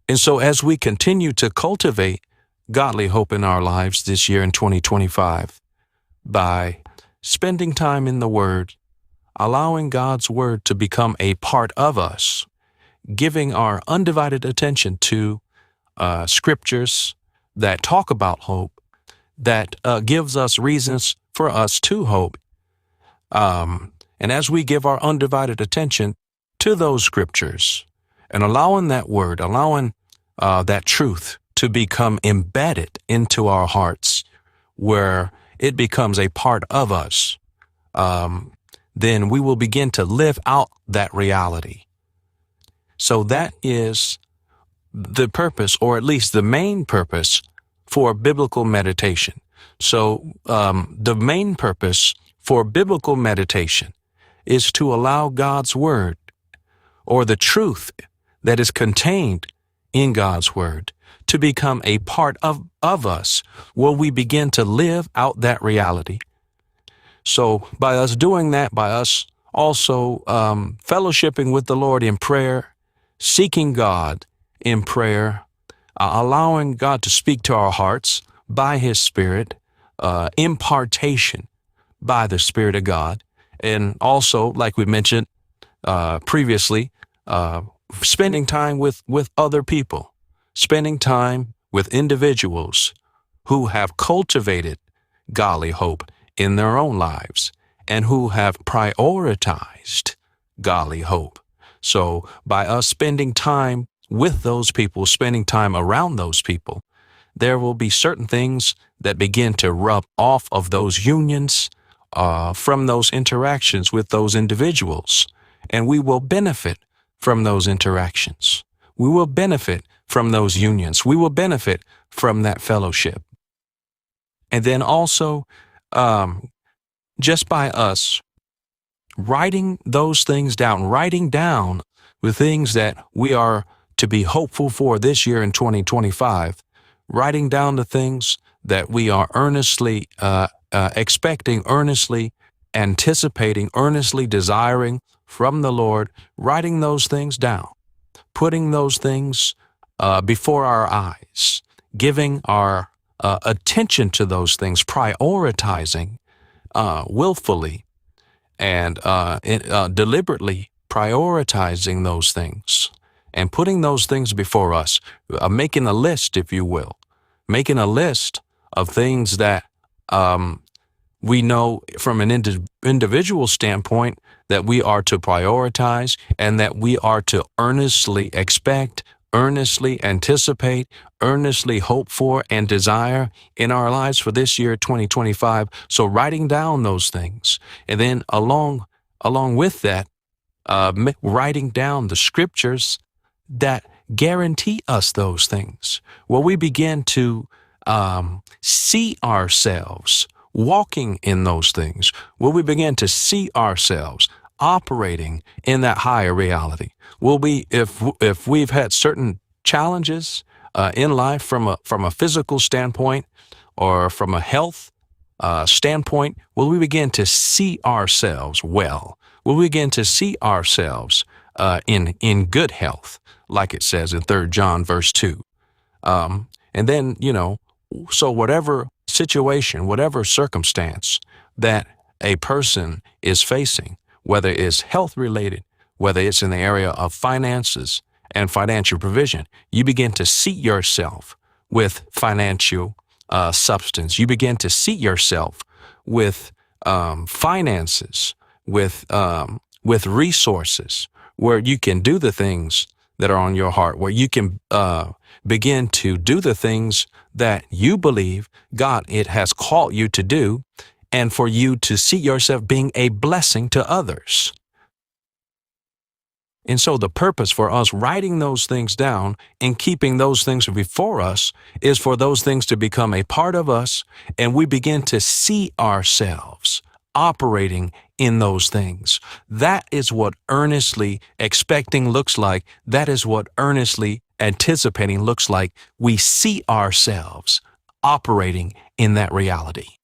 And so as we continue to cultivate godly hope in our lives this year in 2025 by spending time in the Word, allowing God's Word to become a part of us, giving our undivided attention to scriptures that talk about hope, that gives us reasons for us to hope. And as we give our undivided attention to those scriptures and allowing that word, allowing that truth to become embedded into our hearts where it becomes a part of us, then we will begin to live out that reality. So that is the purpose, or at least the main purpose, for biblical meditation. So the main purpose for biblical meditation is to allow God's word, or the truth that is contained in God's word, to become a part of us, where we begin to live out that reality. So by us doing that, by us also fellowshipping with the Lord in prayer, seeking God in prayer, allowing God to speak to our hearts by His Spirit, impartation by the Spirit of God, and also, like we mentioned previously, spending time with other people, spending time with individuals who have cultivated godly hope in their own lives and who have prioritized godly hope. So by us spending time with those people, spending time around those people, there will be certain things that begin to rub off of those unions, from those interactions with those individuals, and we will benefit from those interactions. We will benefit from those unions. We will benefit from that fellowship. And then also, just by us writing those things down, writing down the things that we are to be hopeful for this year in 2025, writing down the things that we are earnestly expecting, earnestly anticipating, earnestly desiring from the Lord, writing those things down, putting those things before our eyes, giving our attention to those things, prioritizing willfully and deliberately prioritizing those things and putting those things before us, making a list, if you will, making a list of things that we know from an individual standpoint that we are to prioritize and that we are to earnestly expect, earnestly anticipate, earnestly hope for and desire in our lives for this year, 2025. So writing down those things, and then along with that, writing down the scriptures that guarantee us those things, where we begin to see ourselves walking in those things, where we begin to see ourselves operating in that higher reality. Will we, if we've had certain challenges in life from a physical standpoint or from a health standpoint, will we begin to see ourselves well? Will we begin to see ourselves in good health, like it says in 3 John verse 2? And then, so whatever situation, whatever circumstance that a person is facing, whether it's health related, whether it's in the area of finances and financial provision, you begin to see yourself with financial substance. You begin to see yourself with finances, with resources, where you can do the things that are on your heart, where you can begin to do the things that you believe God has called you to do, and for you to see yourself being a blessing to others. And so the purpose for us writing those things down and keeping those things before us is for those things to become a part of us, and we begin to see ourselves operating in those things. That is what earnestly expecting looks like. That is what earnestly anticipating looks like. We see ourselves operating in that reality.